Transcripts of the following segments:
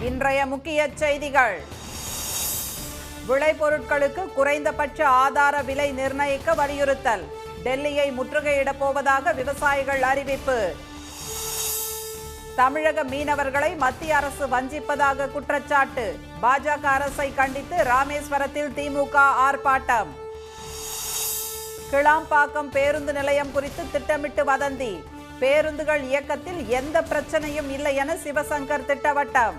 இன்றைய முக்கிய செய்திகள். விளைபொருட்களுக்கு குறைந்தபட்ச ஆதார விலை நிர்ணயிக்க வலியுறுத்தல். டெல்லியை முற்றுகையிடப் போவதாக விவசாயிகள் அறிவிப்பு. தமிழக மீனவர்களை மத்திய அரசு வஞ்சிப்பதாக குற்றச்சாட்டு. பாஜக அரசை கண்டித்து ராமேஸ்வரத்தில் திமுக ஆர்ப்பாட்டம். கிளாம்பாக்கம் பேருந்து நிலையம் குறித்து திட்டமிட்டு வதந்தி. பேருந்துகள் இயக்கத்தில் எந்த பிரச்சனையும் இல்லை என சிவசங்கர் திட்டவட்டம்.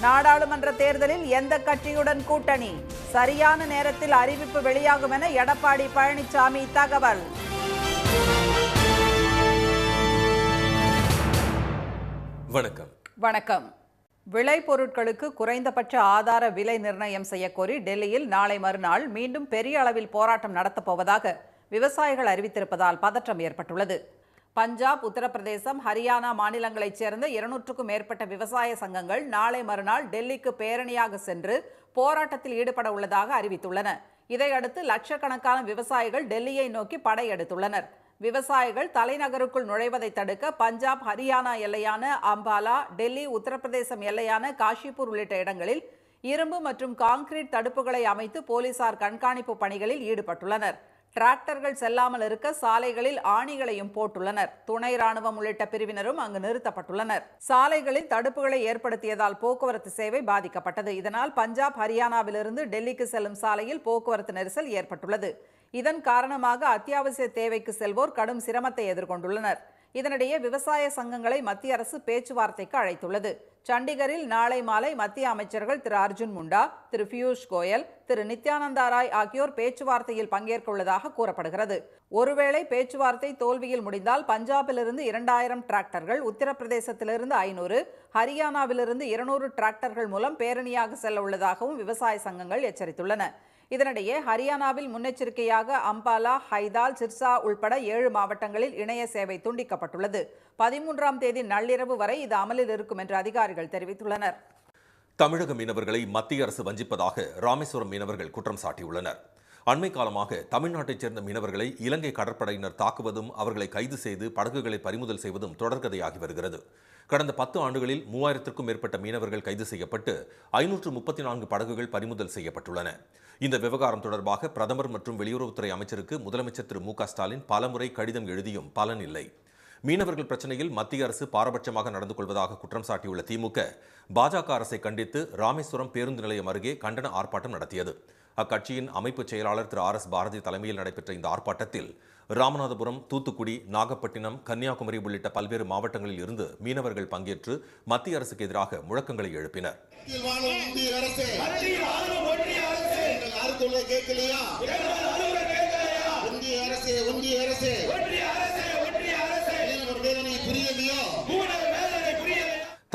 நாடாளுமன்ற தேர்தலில் எந்த கட்சியுடன் கூட்டணி? சரியான நேரத்தில் அறிவிப்பு வெளியாகும் என எடப்பாடி பழனிசாமி தகவல். வணக்கம். விளைபொருட்களுக்கு குறைந்தபட்ச ஆதார விலை நிர்ணயம் செய்யக்கோரி டெல்லியில் நாளை மறுநாள் மீண்டும் பெரிய அளவில் போராட்டம் நடத்தப்போவதாக விவசாயிகள் அறிவித்திருப்பதால் பதற்றம் ஏற்பட்டுள்ளது. பஞ்சாப், உத்தரப்பிரதேசம், ஹரியானா மாநிலங்களைச் சேர்ந்த 200க்கும் மேற்பட்ட விவசாய சங்கங்கள் நாளை மறுநாள் டெல்லிக்கு பேரணியாக சென்று போராட்டத்தில் ஈடுபட உள்ளதாக அறிவித்துள்ளன. இதையடுத்து லட்சக்கணக்கான விவசாயிகள் டெல்லியை நோக்கி படையெடுத்துள்ளனர். விவசாயிகள் தலைநகருக்குள் நுழைவதை தடுக்க பஞ்சாப், ஹரியானா எல்லையான அம்பாலா, டெல்லி, உத்தரப்பிரதேசம் எல்லையான காஷிப்பூர் உள்ளிட்ட இடங்களில் இரும்பு மற்றும் கான்கிரீட் தடுப்புகளை அமைத்து போலீசார் கண்காணிப்பு பணிகளில் ஈடுபட்டுள்ளனர். டிராக்டர்கள் செல்லாமல் இருக்க சாலைகளில் ஆணிகளையும் போட்டுள்ளனர். துணை ராணுவம் உள்ளிட்ட பிரிவினரும் அங்கு நிறுத்தப்பட்டுள்ளனர். சாலைகளில் தடுப்புகளை ஏற்படுத்தியதால் போக்குவரத்து சேவை பாதிக்கப்பட்டது. இதனால் பஞ்சாப், ஹரியானாவிலிருந்து டெல்லிக்கு செல்லும் சாலையில் போக்குவரத்து நெரிசல் ஏற்பட்டுள்ளது. இதன் காரணமாக அத்தியாவசிய தேவைக்கு செல்வோர் கடும் சிரமத்தை எதிர்கொண்டுள்ளனர். இதனிடையே விவசாய சங்கங்களை மத்திய அரசு பேச்சுவார்த்தைக்கு அழைத்துள்ளது. சண்டிகரில் நாளை மாலை மத்திய அமைச்சர்கள் திரு அர்ஜுன் முண்டா, திரு பியூஷ் கோயல், திரு நித்யானந்தா ராய் ஆகியோர் பேச்சுவார்த்தையில் பங்கேற்க உள்ளதாக கூறப்படுகிறது. ஒருவேளை பேச்சுவார்த்தை தோல்வியில் முடிந்தால் பஞ்சாபிலிருந்து 2000 டிராக்டர்கள், உத்தரப்பிரதேசத்திலிருந்து 500, ஹரியானாவிலிருந்து 200 டிராக்டர்கள் மூலம் பேரணியாக செல்ல உள்ளதாகவும் விவசாய சங்கங்கள் எச்சரித்துள்ளன. இதனிடையே ஹரியானாவில் முன்னெச்சரிக்கையாக அம்பாலா, ஹைதால், சிர்சா உள்பட 7 மாவட்டங்களில் இணைய சேவை துண்டிக்கப்பட்டுள்ளது. 13ஆம் தேதி நள்ளிரவு வரை இது அமலில் இருக்கும் என்று அதிகாரிகள் தெரிவித்துள்ளனர். தமிழக மீனவர்களை மத்திய அரசு வஞ்சிப்பதாக ராமேஸ்வரம் மீனவர்கள் குற்றம் சாட்டியுள்ளனர். அண்மை காலமாக தமிழ்நாட்டைச் சேர்ந்த மீனவர்களை இலங்கை கடற்படையினர் தாக்குவதும் அவர்களை கைது செய்து படகுகளை பறிமுதல் செய்வதும் தொடர்கதையாகி வருகிறது. கடந்த 10 ஆண்டுகளில் 3000க்கும் மேற்பட்ட மீனவர்கள் கைது செய்யப்பட்டு 534 படகுகள் பறிமுதல் செய்யப்பட்டுள்ளன. இந்த விவகாரம் தொடர்பாக பிரதமர் மற்றும் வெளியுறவுத்துறை அமைச்சருக்கு முதலமைச்சர் திரு மு க ஸ்டாலின் பலமுறை கடிதம் எழுதியும் பலன் இல்லை. மீனவர்கள் பிரச்சனையில் மத்திய அரசு பாரபட்சமாக நடந்து கொள்வதாக குற்றம் சாட்டியுள்ள திமுக, பாஜக அரசை கண்டித்து ராமேஸ்வரம் பேருந்து நிலையம் அருகே கண்டன ஆர்ப்பாட்டம் நடத்தியது. அக்கட்சியின் அமைப்பு செயலாளர் திரு RS பாரதி தலைமையில் நடைபெற்ற இந்த ஆர்ப்பாட்டத்தில் ராமநாதபுரம், தூத்துக்குடி, நாகப்பட்டினம், கன்னியாகுமரி உள்ளிட்ட பல்வேறு மாவட்டங்களில் இருந்து மீனவர்கள் பங்கேற்று மத்திய அரசுக்கு எதிராக முழக்கங்களை எழுப்பினர்.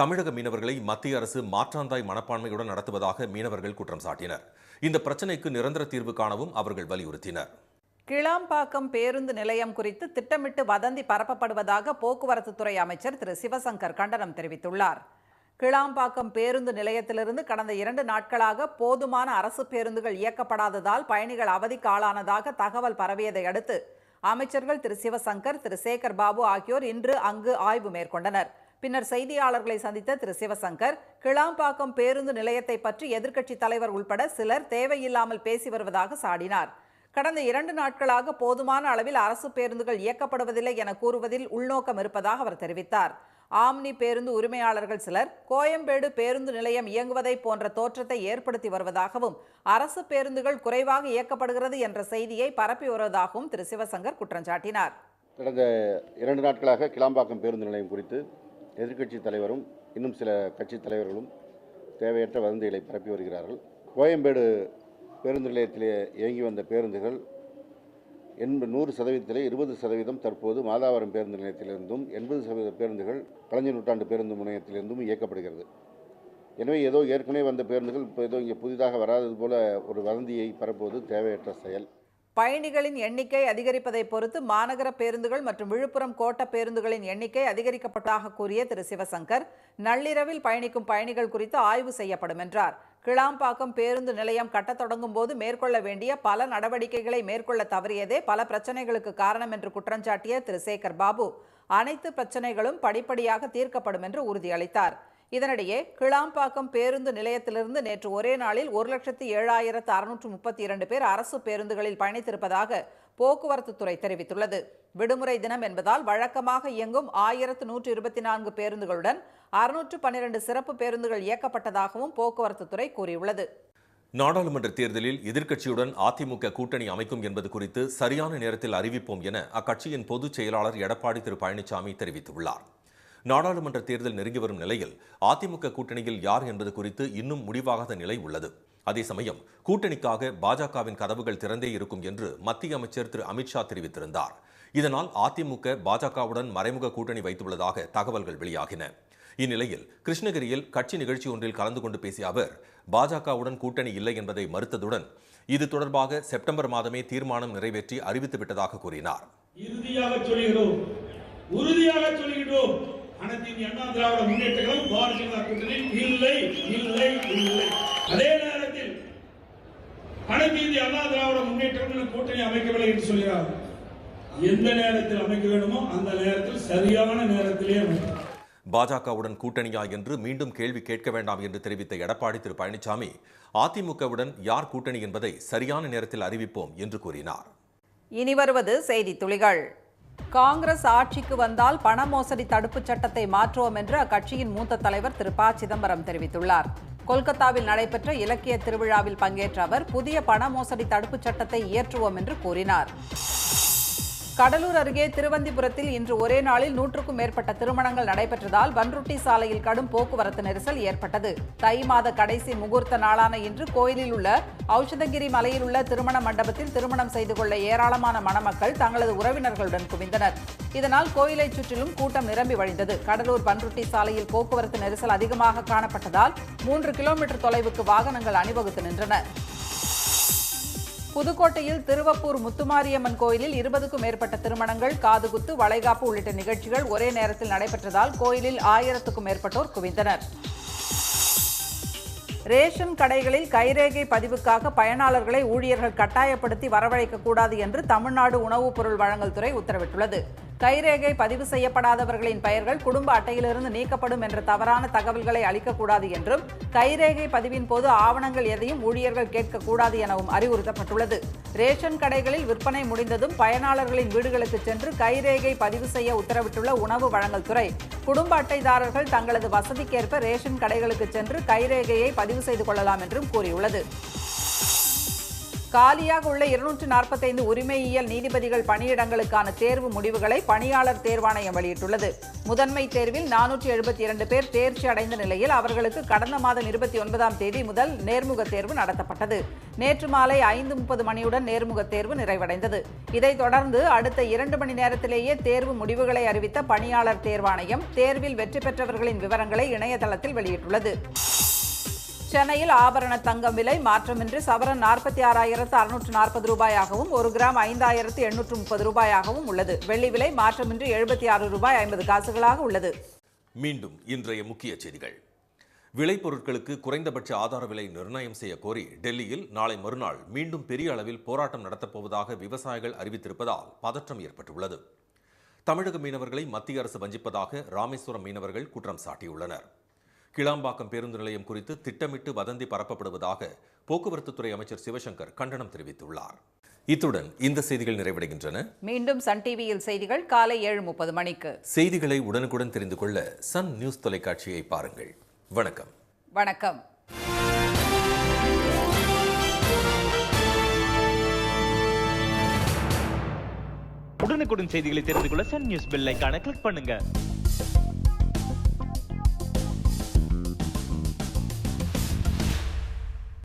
தமிழக மீனவர்களை மத்திய அரசு மாற்றாந்தாய் மனப்பான்மையுடன் நடத்துவதாக மீனவர்கள் குற்றம் சாட்டினர். இந்த பிரச்சினைக்கு நிரந்தர தீர்வு காணவும் அவர்கள் வலியுறுத்தினர். கிளாம்பாக்கம் பேருந்து நிலையம் குறித்து திட்டமிட்டு வதந்தி பரப்பப்படுவதாக போக்குவரத்து துறை அமைச்சர் திரு சிவசங்கர் கண்டனம் தெரிவித்துள்ளார். கிளாம்பாக்கம் பேருந்து நிலையத்திலிருந்து கடந்த 2 நாட்களாக போதுமான அரசு பேருந்துகள் இயக்கப்படாததால் பயணிகள் அவதிக்கு ஆளானதாக தகவல் பரவியதை அடுத்து அமைச்சர்கள் திரு சிவசங்கர், திரு சேகர் பாபு ஆகியோர் இன்று அங்கு ஆய்வு மேற்கொண்டனர். பின்னர் செய்தியாளர்களை சந்தித்த திரு சிவசங்கர், கிளாம்பாக்கம் பேருந்து நிலையத்தை பற்றி எதிர்க்கட்சித் தலைவர் உள்பட சிலர் தேவையில்லாமல் பேசி வருவதாக சாடினார். கடந்த 2 நாட்களாக போதுமான அளவில் அரசு பேருந்துகள் இயக்கப்படுவதில்லை என கூறுவதில் உள்நோக்கம் இருப்பதாக அவர் தெரிவித்தார். ஆம்னி பேருந்து உரிமையாளர்கள் சிலர் கோயம்பேடு பேருந்து நிலையம் இயங்குவதை போன்ற தோற்றத்தை ஏற்படுத்தி வருவதாகவும், அரசு பேருந்துகள் குறைவாக இயக்கப்படுகிறது என்ற செய்தியை பரப்பி வருவதாகவும் திரு சிவசங்கர் குற்றம் சாட்டினார். கடந்த 2 நாட்களாக கிளாம்பாக்கம் பேருந்து நிலையம் குறித்து எதிர்க்கட்சி தலைவரும் இன்னும் சில கட்சி தலைவர்களும் தேவையற்ற வதந்திகளை பரப்பி வருகிறார்கள். கோயம்பேடு பேருந்து நிலையத்திலே இயங்கி வந்த பேருந்துகள் 100%, 20% தற்போது மாதாவரம் பேருந்து நிலையத்திலிருந்தும், 80% பேருந்துகள் கலைஞர் நூற்றாண்டு பேருந்து முனையத்திலிருந்தும் இயக்கப்படுகிறது. எனவே ஏதோ ஏற்கனவே வந்த பேருந்துகள் இப்போ ஏதோ இங்கே புதிதாக வராதது போல ஒரு வதந்தியை பரப்புவது தேவையற்ற செயல். பயணிகளின் எண்ணிக்கை அதிகரிப்பதை பொறுத்து மாநகர பேருந்துகள் மற்றும் விழுப்புரம் கோட்ட பேருந்துகளின் எண்ணிக்கை அதிகரிக்கப்பட்டதாக கூறிய திரு சிவசங்கர், நள்ளிரவில் பயணிக்கும் பயணிகள் குறித்து ஆய்வு செய்யப்படும் என்றார். கிளாம்பாக்கம் பேருந்து நிலையம் கட்டத் தொடங்கும் போது மேற்கொள்ள வேண்டிய பல நடவடிக்கைகளை மேற்கொள்ள தவறியதே பல பிரச்சனைகளுக்கு காரணம் என்று குற்றஞ்சாட்டிய திரு சேகர் பாபு, அனைத்து பிரச்சனைகளும் படிப்படியாக தீர்க்கப்படும் என்று உறுதியளித்தார். இதனிடையே கிளாம்பாக்கம் பேருந்து நிலையத்திலிருந்து நேற்று ஒரே நாளில் 1,07,632 பேர் அரசு பேருந்துகளில் பயணித்திருப்பதாக போக்குவரத்து துறை தெரிவித்துள்ளது. விடுமுறை தினம் என்பதால் வழக்கமாக இயங்கும் 1,124 பேருந்துகளுடன் 612 சிறப்பு பேருந்துகள் இயக்கப்பட்டதாகவும் போக்குவரத்து துறை கூறியுள்ளது. நாடாளுமன்ற தேர்தலில் எதிர்க்கட்சியுடன் அதிமுக கூட்டணி அமைக்கும் என்பது குறித்து சரியான நேரத்தில் அறிவிப்போம் என அக்கட்சியின் பொதுச் செயலாளர் எடப்பாடி திரு பழனிசாமி தெரிவித்துள்ளார். நாடாளுமன்ற தேர்தல் நெருங்கி வரும் நிலையில் அதிமுக கூட்டணியில் யார் என்பது குறித்து இன்னும் முடிவாகாத நிலை உள்ளது. அதே சமயம் கூட்டணிக்காக பாஜகவின் கதவுகள் திறந்தே இருக்கும் என்று மத்திய அமைச்சர் திரு அமித்ஷா தெரிவித்திருந்தார். இதனால் அதிமுக பாஜகவுடன் மறைமுக கூட்டணி வைத்துள்ளதாக தகவல்கள் வெளியாகின. இந்நிலையில் கிருஷ்ணகிரியில் கட்சி நிகழ்ச்சி ஒன்றில் கலந்து கொண்டு பேசிய அவர் பாஜகவுடன் கூட்டணி இல்லை என்பதை மறுத்ததுடன் இது தொடர்பாக செப்டம்பர் மாதமே தீர்மானம் நிறைவேற்றி அறிவித்துவிட்டதாக கூறினார். உறுதியாக சொல்கிறோம், அனைத்து இந்திய அண்ணா திராவிட முன்னேற்ற கழகம் பாரதிய ஜனதா கூட்டணியில் இல்லை இல்லை இல்லை. அதே நேரத்தில் அனைத்து இந்திய அண்ணா திராவிட முன்னேற்ற கழகம் கூட்டணி அமைக்கவில்லை என்று சொல்கிறார். எந்த நேரத்தில் அமைக்க வேண்டுமோ அந்த நேரத்தில் சரியான நேரத்திலே அமைக்கும். பாஜகவுடன் கூட்டணியா என்று மீண்டும் கேள்வி கேட்க வேண்டாம் என்று தெரிவித்த எடப்பாடி திரு பழனிசாமி அதிமுகவுடன் யார் கூட்டணி என்பதை சரியான நேரத்தில் அறிவிப்போம் என்று கூறினார். இனி வருவது செய்தி துளிகள். காங்கிரஸ் ஆட்சிக்கு வந்தால் பண மோசடி தடுப்புச் சட்டத்தை மாற்றுவோம் என்று அக்கட்சியின் மூத்த தலைவர் திரு ப சிதம்பரம் தெரிவித்துள்ளார். கொல்கத்தாவில் நடைபெற்ற இலக்கிய திருவிழாவில் பங்கேற்ற அவர் புதிய பண மோசடி தடுப்புச் சட்டத்தை இயற்றுவோம் என்று கூறினார். கடலூர் அருகே திருவந்திபுரத்தில் இன்று ஒரே நாளில் 100க்கும் மேற்பட்ட திருமணங்கள் நடைபெற்றதால் பன்ருட்டி சாலையில் கடும் போக்குவரத்து நெரிசல் ஏற்பட்டது. தை மாத கடைசி முகூர்த்த நாளான இன்று கோயிலில் உள்ள ஔஷதகிரி மலையில் உள்ள திருமண மண்டபத்தில் திருமணம் செய்து கொள்ள ஏராளமான மணமக்கள் தங்களது உறவினர்களுடன் குவிந்தனர். இதனால் கோயிலை சுற்றிலும் கூட்டம் நிரம்பி வழிந்தது. கடலூர் பன்ருட்டி சாலையில் போக்குவரத்து நெரிசல் அதிகமாக காணப்பட்டதால் 3 கிலோமீட்டர் தொலைவுக்கு வாகனங்கள் அணிவகுத்து நின்றன. புதுக்கோட்டையில் திருவப்பூர் முத்துமாரியம்மன் கோயிலில் 20க்கும் மேற்பட்ட திருமணங்கள், காதுகுத்து, வளைகாப்பு உள்ளிட்ட நிகழ்ச்சிகள் ஒரே நேரத்தில் நடைபெற்றதால் கோயிலில் 1000க்கும் மேற்பட்டோர் குவிந்தனர். ரேஷன் கடைகளில் கைரேகை பதிவுக்காக பயனாளர்களை ஊழியர்கள் கட்டாயப்படுத்தி வரவழைக்கக்கூடாது என்று தமிழ்நாடு உணவுப் பொருள் வழங்கல் துறை உத்தரவிட்டுள்ளது. கைரேகை பதிவு செய்யப்படாதவர்களின் பெயர்கள் குடும்ப அட்டையிலிருந்து நீக்கப்படும் என்ற தவறான தகவல்களை அளிக்கக்கூடாது என்றும், கைரேகை பதிவின் போது ஆவணங்கள் எதையும் ஊழியர்கள் கேட்கக்கூடாது எனவும் அறிவுறுத்தப்பட்டுள்ளது. ரேஷன் கடைகளில் விற்பனை முடிந்ததும் பயனாளர்களின் வீடுகளுக்கு சென்று கைரேகை பதிவு செய்ய உத்தரவிட்டுள்ள உணவு வழங்கல் துறை, குடும்ப அட்டைதாரர்கள் தங்களது வசதிக்கேற்ப ரேஷன் கடைகளுக்கு சென்று கைரேகையை பதிவு செய்து கொள்ளலாம் என்றும் கூறியுள்ளது. காலியாக உள்ள 245 உரிமையியல் நீதிபதிகள் பணியிடங்களுக்கான தேர்வு முடிவுகளை பணியாளர் தேர்வாணையம் வெளியிட்டுள்ளது. முதன்மை தேர்வில் 472 பேர் தேர்ச்சி அடைந்த நிலையில் அவர்களுக்கு கடந்த மாதம் 29ஆம் தேதி முதல் நேர்முக தேர்வு நடத்தப்பட்டது. நேற்று மாலை 5:30 மணியுடன் நேர்முக தேர்வு நிறைவடைந்தது. இதைத் தொடர்ந்து அடுத்த 2 மணி நேரத்திலேயே தேர்வு முடிவுகளை அறிவித்த பணியாளர் தேர்வாணையம் தேர்வில் வெற்றி பெற்றவர்களின் விவரங்களை இணையதளத்தில் வெளியிட்டுள்ளது. சென்னையில் ஆபரண தங்கம் விலை மாற்றமின்றி சவரன் 46,640 ரூபாயாகவும் 1 கிராம் 5,830 ரூபாயாகவும் உள்ளது. வெள்ளி விலை மாற்றமின்றி 76 ரூபாய் 50 காசுகளாக உள்ளது. மீண்டும் இன்றைய முக்கிய செய்திகள். விளைபொருட்களுக்கு குறைந்தபட்ச ஆதார விலை நிர்ணயம் செய்ய கோரி டெல்லியில் நாளை மறுநாள் மீண்டும் பெரிய அளவில் போராட்டம் நடத்தப்போவதாக விவசாயிகள் அறிவித்திருப்பதால் பதற்றம் ஏற்பட்டுள்ளது. தமிழக மீனவர்களை மத்திய அரசு வஞ்சிப்பதாக ராமேஸ்வரம் மீனவர்கள் குற்றம் சாட்டியுள்ளனர். கிளாம்பாக்கம் பேருந்து நிலையம் குறித்து திட்டமிட்டு வதந்தி பரப்பப்படுவதாக போக்குவரத்து துறை அமைச்சர் சிவசங்கர் கண்டனம் தெரிவித்துள்ளார். இத்துடன் இந்த செய்திகள் நிறைவடைகின்றன. மீண்டும் சன் டிவியில் செய்திகள் காலை 7:30 மணிக்கு. செய்திகளை உடனுக்குடன் தெரிந்து கொள்ள சன் நியூஸ் தொலைக்காட்சியை பாருங்கள். வணக்கம். வணக்கம். உடனுக்குடன் செய்திகளை தெரிந்து கொள்ள சன் நியூஸ் பெல் ஐகானை கிளிக் பண்ணுங்க.